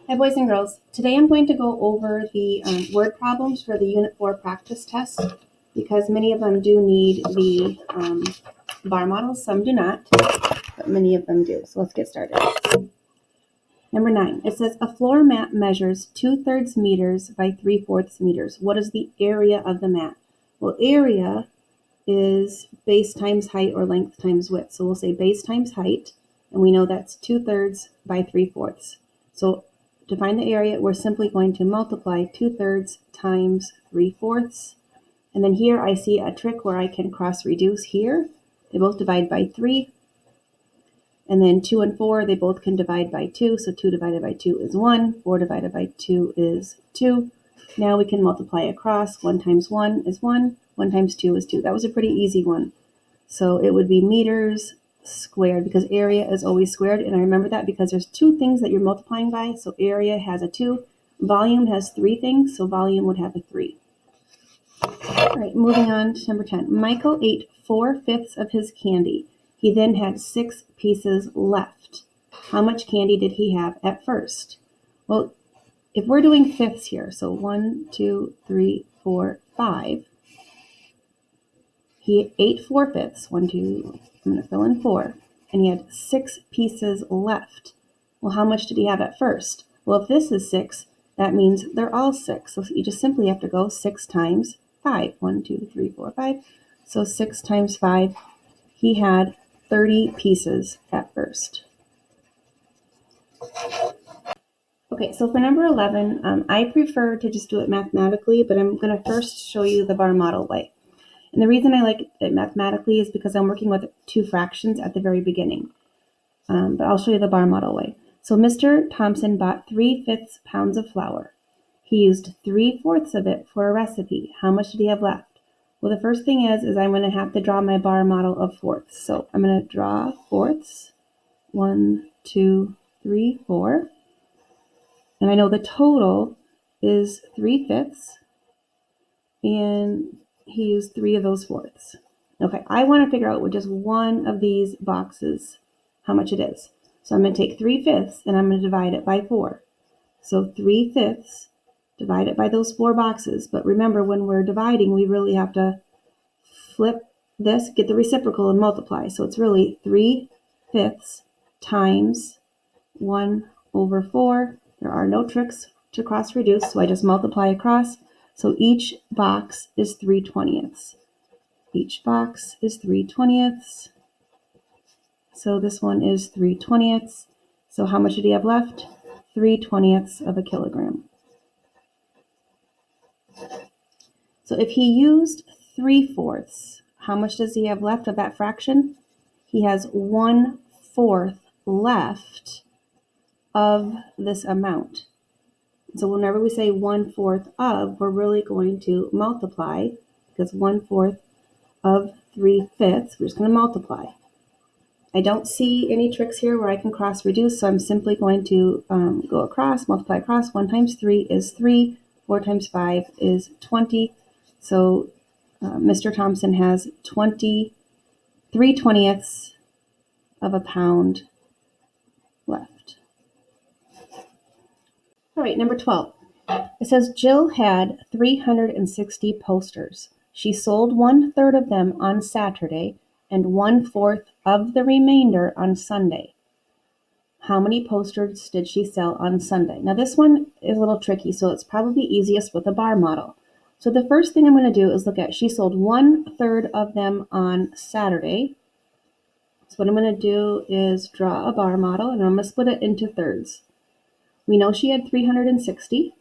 Hi, boys and girls. Today I'm going to go over the word problems for the Unit 4 practice test because many of them do need the bar models. Some do not, but many of them do. So let's get started. Number 9, it says a floor mat measures 2/3 meters by 3/4 meters. What is the area of the mat? Well, area is base times height or length times width. So we'll say base times height, and we know that's 2/3 by 3/4. So to find the area, we're simply going to multiply 2/3 times 3/4. And then here I see a trick where I can cross reduce here. They both divide by 3. And then 2 and 4, they both can divide by 2. So 2 divided by 2 is 1. 4 divided by 2 is 2. Now we can multiply across. 1 times 1 is 1. 1 times 2 is 2. That was a pretty easy one. So it would be meters squared because area is always squared. And I remember that because there's 2 things that you're multiplying by. So area has a 2. Volume has 3 things. So volume would have a 3. All right, moving on to number 10. Michael ate 4/5 of his candy. He then had 6 pieces left. How much candy did he have at first? Well, if we're doing fifths here, so 1, 2, 3, 4, 5. He ate 4/5. 1, 2, I'm going to fill in 4. And he had 6 pieces left. Well, how much did he have at first? Well, if this is 6, that means they're all 6. So you just simply have to go 6 times 5. 1, 2, 3, 4, 5. So 6 times 5, he had 30 pieces at first. Okay, so for number 11, I prefer to just do it mathematically, but I'm going to first show you the bar model way. And the reason I like it mathematically is because I'm working with 2 fractions at the very beginning. But I'll show you the bar model way. So Mr. Thompson bought 3/5 pounds of flour. He used 3/4 of it for a recipe. How much did he have left? Well, the first thing is I'm going to have to draw my bar model of fourths. So I'm going to draw fourths. 1, 2, 3, 4. And I know the total is 3/5. And he used 3 of those fourths. Okay, I want to figure out with just one of these boxes how much it is. So I'm going to take 3/5 and I'm going to divide it by 4. So 3/5 divided by those 4 boxes. But remember, when we're dividing, we really have to flip this, get the reciprocal, and multiply. So it's really 3/5 times 1/4. There are no tricks to cross reduce, so I just multiply across. So each box is 3/20. Each box is 3/20. So this one is 3/20. So how much did he have left? 3/20 of a kilogram. So if he used 3/4, how much does he have left of that fraction? He has 1/4 left of this amount. So whenever we say 1/4 of, we're really going to multiply because 1/4 of 3/5, we're just going to multiply. I don't see any tricks here where I can cross reduce, so I'm simply going to go across, multiply across. 1 times 3 is 3, 4 times 5 is 20. So Mr. Thompson has 3/20 of a pound left. All right, number 12. It says Jill had 360 posters. She sold 1/3 of them on Saturday and 1/4 of the remainder on Sunday. How many posters did she sell on Sunday? Now this one is a little tricky, so it's probably easiest with a bar model. So the first thing I'm going to do is look at she sold 1/3 of them on Saturday. So what I'm going to do is draw a bar model, and I'm going to split it into thirds. We know she had 360,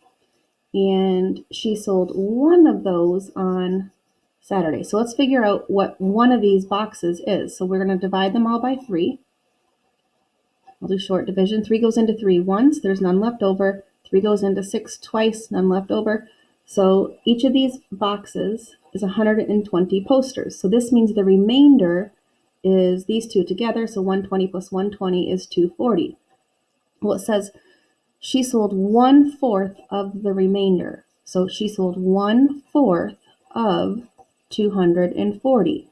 and she sold one of those on Saturday. So let's figure out what one of these boxes is. So we're going to divide them all by 3. I'll do short division. 3 goes into 3 once. There's none left over. 3 goes into 6 twice. None left over. So each of these boxes is 120 posters. So this means the remainder is these two together. So 120 plus 120 is 240. Well, it says she sold 1/4 of the remainder. So she sold 1/4 of 240.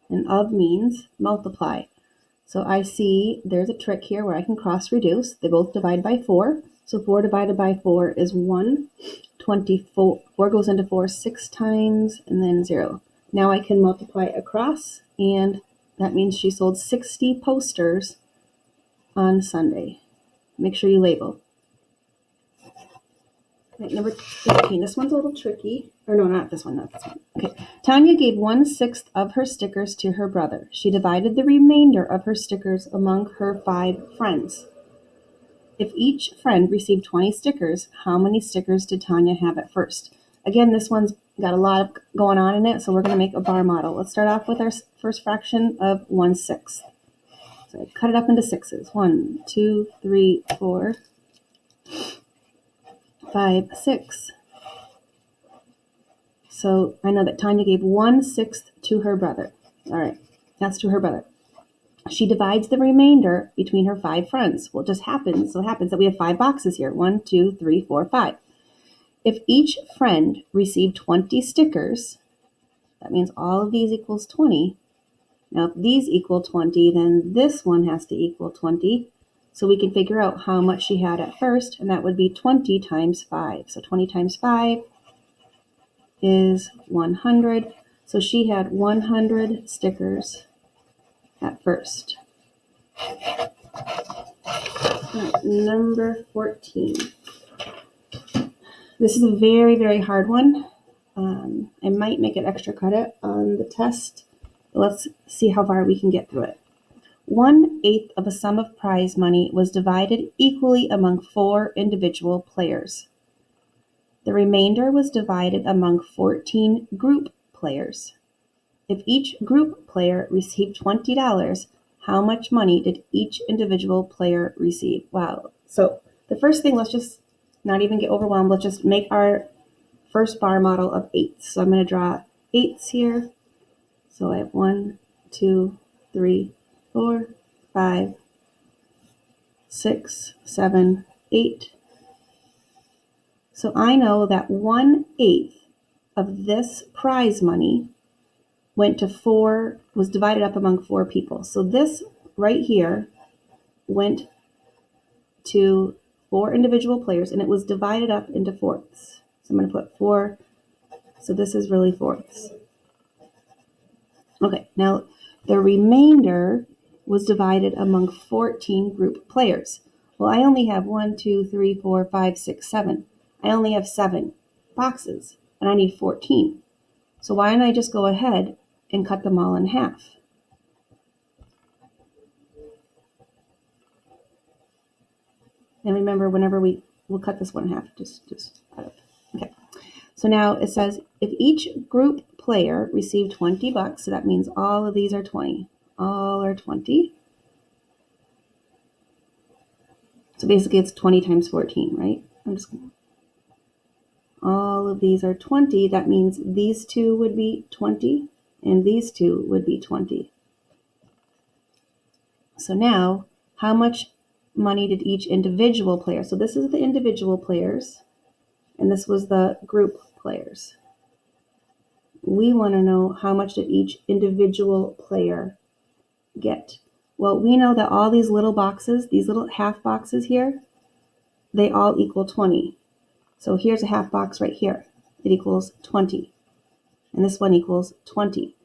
And of means multiply. So I see there's a trick here where I can cross reduce. They both divide by 4. So 4 divided by 4 is 1. 24. 4 goes into 4 6 times and then 0. Now I can multiply across, and that means she sold 60 posters on Sunday. Make sure you label. Right, number 15. This one's a little tricky. Or no, not this one, not this one. Okay. Tanya gave 1/6 of her stickers to her brother. She divided the remainder of her stickers among her 5 friends. If each friend received 20 stickers, how many stickers did Tanya have at first? Again, this one's got a lot of going on in it, so we're going to make a bar model. Let's start off with our first fraction of 1/6. So I cut it up into sixes. 1, 2, 3, 4, 5, 6. So I know that Tanya gave 1/6 to her brother. All right, that's to her brother. She divides the remainder between her 5 friends. Well, it just happens that we have 5 boxes here. 1, 2, 3, 4, 5. If each friend received 20 stickers, that means all of these equals 20. Now, if these equal 20, then this one has to equal 20. So we can figure out how much she had at first, and that would be 20 times 5. So 20 times 5 is 100. So she had 100 stickers at first. Right, number 14. This is a very, very hard one. I might make it extra credit on the test. Let's see how far we can get through it. 1/8 of a sum of prize money was divided equally among 4 individual players. The remainder was divided among 14 group players. If each group player received $20, how much money did each individual player receive? Wow. So the first thing, let's just not even get overwhelmed. Let's just make our first bar model of 8s. So I'm going to draw 8s here. So I have 1, 2, 3, 4, 5, 6, 7, 8. So I know that 1/8 of this prize money went to 4, was divided up among 4 people. So this right here went to 4 individual players, and it was divided up into fourths. So I'm going to put 4. So this is really fourths. Okay, now the remainder was divided among 14 group players. Well, I only have 1, 2, 3, 4, 5, 6, 7. I only have 7 boxes, and I need 14. So why don't I just go ahead and cut them all in half? And remember, whenever we'll cut this one in half, just cut it. Okay. So now it says if each group player received $20, so that means all of these are 20. All are 20. So basically it's 20 times 14, right? All of these are 20. That means these 2 would be 20 and these 2 would be 20. So now, how much money did each individual player? So this is the individual players, and this was the group players. We want to know how much did each individual player get. Well, we know that all these little boxes, these little half boxes here, they all equal 20. So here's a half box right here. It equals 20. And this one equals 20.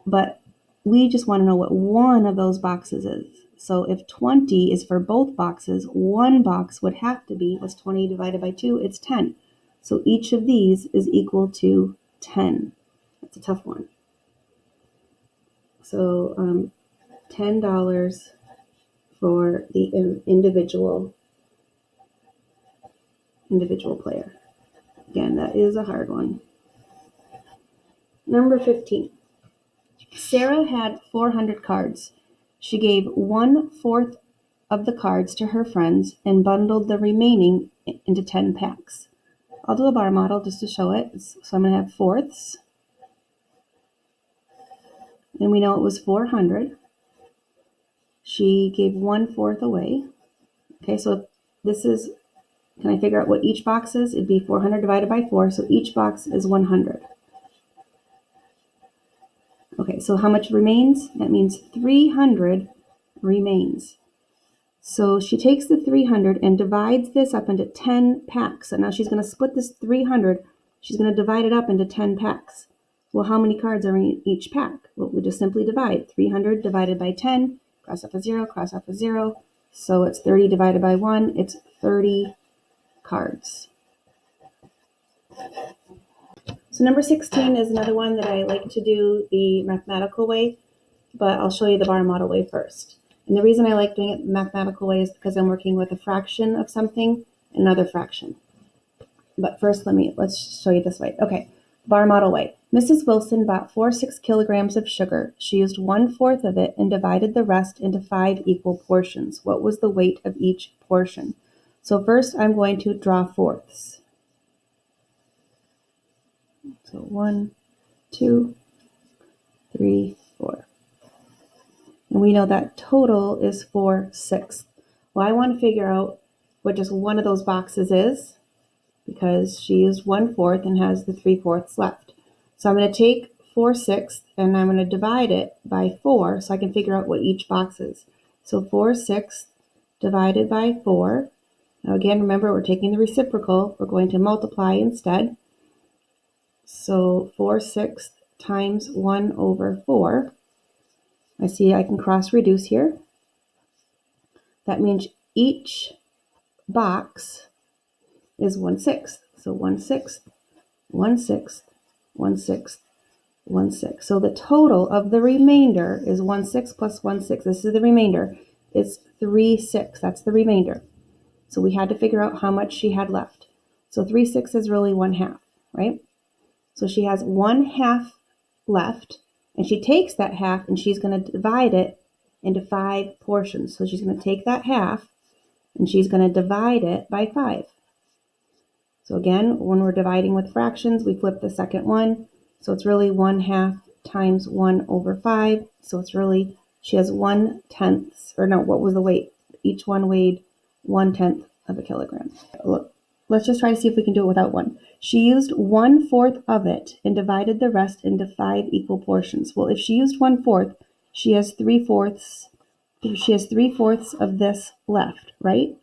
But we just want to know what one of those boxes is. So if 20 is for both boxes, one box would have to be, what's 20 divided by 2? It's 10. So each of these is equal to 10. That's a tough one. So $10 for the individual player. Again, that is a hard one. Number 15. Sarah had 400 cards. She gave 1/4 of the cards to her friends and bundled the remaining into 10 packs. I'll do a bar model just to show it. So I'm going to have fourths. And we know it was 400. She gave 1/4 away. Okay, so if this is, can I figure out what each box is? It'd be 400 divided by 4, so each box is 100. Okay, so how much remains? That means 300 remains. So she takes the 300 and divides this up into 10 packs. So now she's going to split this 300. She's going to divide it up into 10 packs. Well, how many cards are in each pack? Well, we just simply divide. 300 divided by 10, cross off a 0, cross off a 0. So it's 30 divided by 1. It's 30 cards. So number 16 is another one that I like to do the mathematical way, but I'll show you the bar model way first. And the reason I like doing it the mathematical way is because I'm working with a fraction of something, another fraction. But first, let's show you this way. Okay, bar model way. Mrs. Wilson bought 6 kilograms of sugar. She used 1/4 of it and divided the rest into 5 equal portions. What was the weight of each portion? So first, I'm going to draw fourths. So 1, 2, 3, 4. And we know that total is 4/6. Well, I want to figure out what just one of those boxes is, because she used 1/4 and has the 3/4 left. So I'm going to take 4/6 and I'm going to divide it by 4 so I can figure out what each box is. So 4/6 divided by 4. Now again, remember, we're taking the reciprocal. We're going to multiply instead. So 4/6 times 1/4. I see I can cross reduce here. That means each box is 1/6. So 1/6, 1/6, 1/6, 1/6. So the total of the remainder is 1/6 plus 1/6. This is the remainder. It's 3/6. That's the remainder. So we had to figure out how much she had left. So 3/6 is really 1/2, right? So she has 1/2 left, and she takes that half and she's going to divide it into 5 portions. So she's going to take that half and she's going to divide it by 5. So again, when we're dividing with fractions, we flip the second one. So it's really 1/2 times 1/5. So it's really, she has 1/10, or no, what was the weight? Each one weighed 1/10 of a kilogram. Look, let's just try to see if we can do it without one. She used 1/4 of it and divided the rest into 5 equal portions. Well, if she used 1/4, she has 3/4. She has 3/4 of this left, right?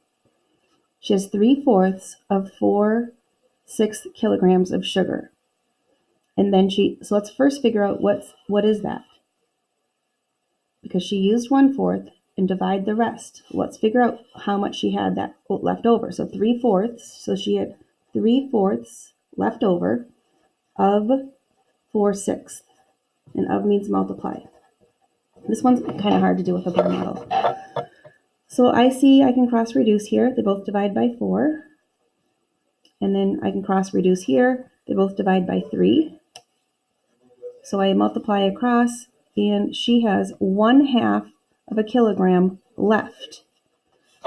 She has 3/4 of 6 kilograms of sugar. And then so let's first figure out what is that? Because she used 1/4 and divide the rest. Let's figure out how much she had that left over. So 3/4, so she had 3/4 left over of 4/6. And of means multiply. This one's kind of hard to do with a bar model. So I see I can cross reduce here. They both divide by 4. And then I can cross reduce here. They both divide by 3. So I multiply across, and she has 1/2 of a kilogram left.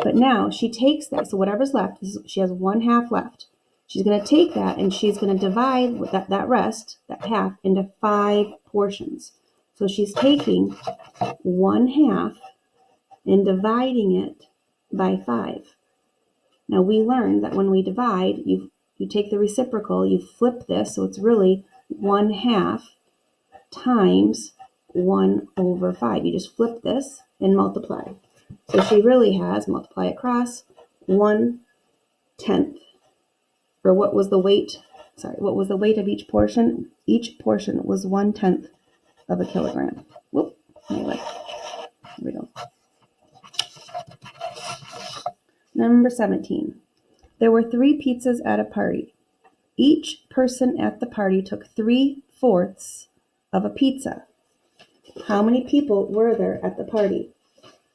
But now she takes that, so whatever's left, she has 1/2 left. She's going to take that and she's going to divide that rest, that half, into 5 portions. So she's taking 1/2 and dividing it by 5. Now we learned that when we divide, you take the reciprocal, you flip this, so it's really 1/2 times 1/5. You just flip this and multiply. So she really has, multiply across, 1/10. Or what was the weight of each portion? Each portion was 1/10 of a kilogram. Whoop, anyway, here we go. Number 17. There were 3 pizzas at a party. Each person at the party took 3/4 of a pizza. How many people were there at the party?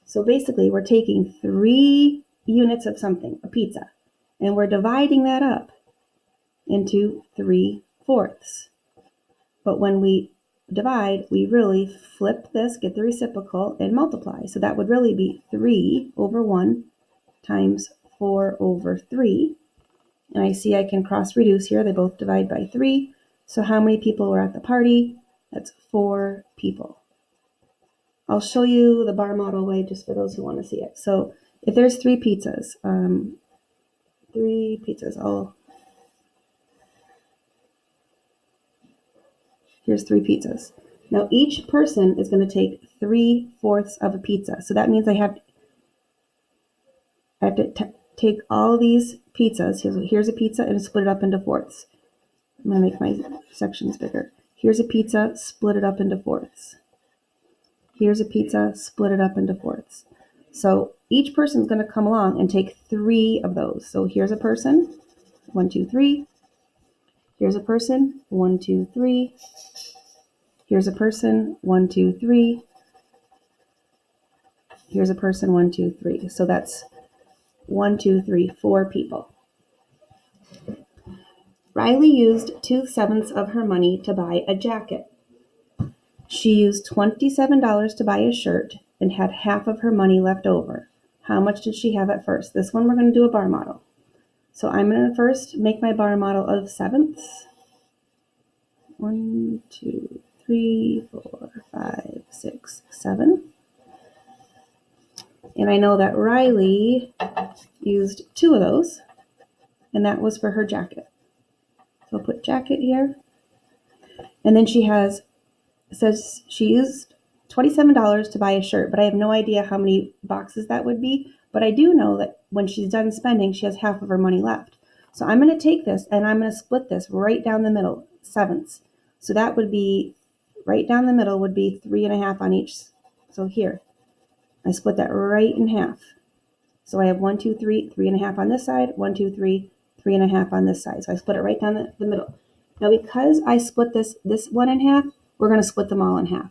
So basically, we're taking 3 units of something, a pizza, and we're dividing that up into 3/4. But when we divide, we really flip this, get the reciprocal, and multiply. So that would really be 3/1 times 4/3. And I see I can cross reduce here. They both divide by 3. So how many people were at the party? That's 4 people. I'll show you the bar model way just for those who want to see it. So if there's 3 pizzas, here's 3 pizzas. Now each person is going to take 3/4 of a pizza. So that means I have to take all these pizzas. Here's a pizza and split it up into fourths. I'm going to make my sections bigger. Here's a pizza, split it up into fourths. Here's a pizza, split it up into fourths. So each person is going to come along and take 3 of those. So here's a person, 1, 2, 3. Here's a person, 1, 2, 3. Here's a person, 1, 2, 3. Here's a person, 1, 2, 3. So that's 1, 2, 3, 4 people. Riley used 2/7 of her money to buy a jacket. She used $27 to buy a shirt and had half of her money left over. How much did she have at first? This one we're going to do a bar model. So I'm going to first make my bar model of sevenths. 1, 2, 3, 4, 5, 6, 7. And I know that Riley used 2 of those, and that was for her jacket. So I'll put jacket here. And then says she used $27 to buy a shirt, but I have no idea how many boxes that would be. But I do know that when she's done spending, she has half of her money left. So I'm going to take this and I'm going to split this right down the middle, sevenths. So that would be right down the middle would be 3.5 on each. So here, I split that right in half. So I have 1, 2, 3, 3.5 on this side, 1, 2, 3, 3.5 on this side. So I split it right down the middle. Now because I split this one in half, we're going to split them all in half.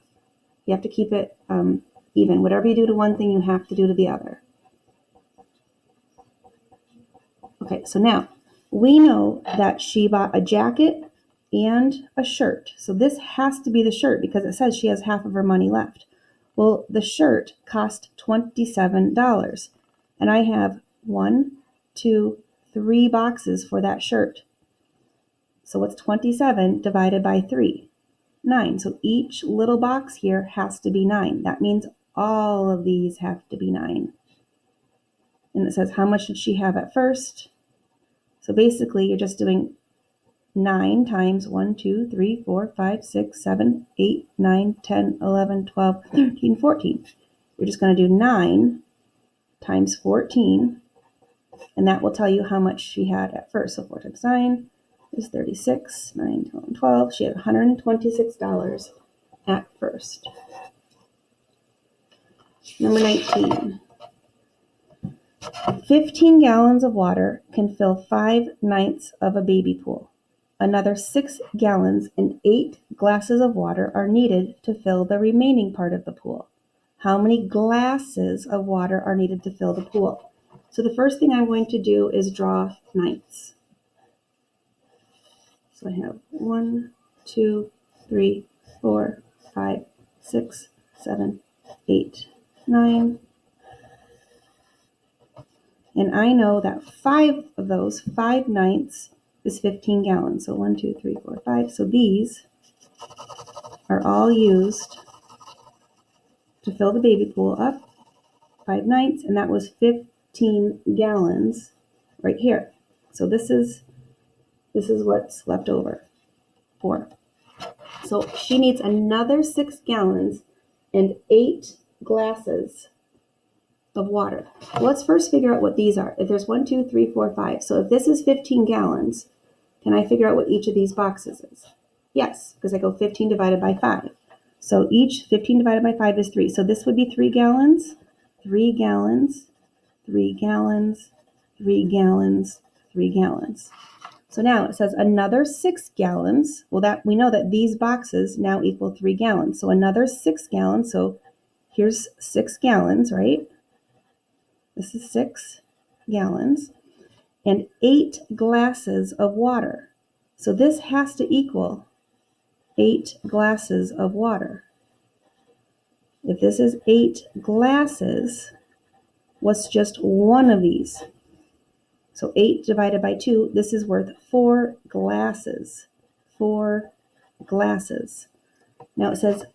You have to keep it even. Whatever you do to one thing, you have to do to the other. Okay, so now we know that she bought a jacket and a shirt. So this has to be the shirt because it says she has half of her money left. Well, the shirt cost $27. And I have 1, 2, 3 boxes for that shirt. So what's 27 divided by 3? 9. So each little box here has to be 9. That means all of these have to be 9. And it says, how much did she have at first? So basically, you're just doing 9 times 1, 2, 3, 4, 5, 6, 7, 8, 9, 10, 11, 12, 13, 14. You're just going to do 9 times 14, and that will tell you how much she had at first. So 4 times 9 is 36, 9, 12, 12. She had $126 at first. Number 19. 15 gallons of water can fill 5/9 of a baby pool. Another 6 gallons and 8 glasses of water are needed to fill the remaining part of the pool. How many glasses of water are needed to fill the pool? So the first thing I'm going to do is draw ninths. So I have 1, 2, 3, 4, 5, 6, 7, 8, 9. And I know that 5 of those, 5/9 is 15 gallons. So 1, 2, 3, 4, 5. So these are all used to fill the baby pool up, 5/9, and that was 15 gallons right here. So this is what's left over, 4. So she needs another 6 gallons and 8 glasses of water. Well, let's first figure out what these are. If there's 1, 2, 3, 4, 5. So if this is 15 gallons, can I figure out what each of these boxes is? Yes, because I go 15 divided by 5. So each 15 divided by 5 is 3. So this would be 3 gallons, 3 gallons, 3 gallons, 3 gallons, 3 gallons. So now it says another 6 gallons. Well, that we know that these boxes now equal 3 gallons. So another 6 gallons. So here's 6 gallons, right? This is 6 gallons. And 8 glasses of water. So this has to equal 8 glasses of water. If this is 8 glasses, what's just one of these? So 8 divided by 2, this is worth 4 glasses. 4 glasses. Now it says,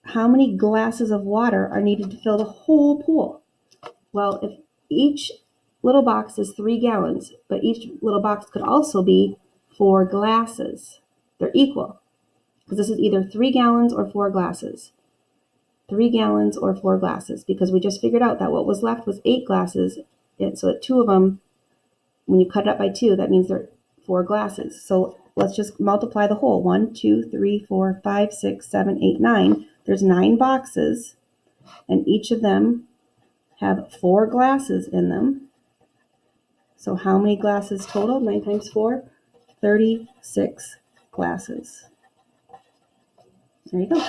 how many glasses of water are needed to fill the whole pool? Well, if each little box is 3 gallons, but each little box could also be 4 glasses. They're equal. because this is either 3 gallons or 4 glasses. 3 gallons or 4 glasses, because we just figured out that what was left was 8 glasses. So that 2 of them, when you cut it up by 2, that means they're 4 glasses. So let's just multiply the whole. 1, 2, 3, 4, 5, 6, 7, 8, 9. There's 9 boxes, and each of them have 4 glasses in them. So how many glasses total? 9 times 4? 36 glasses. There you go.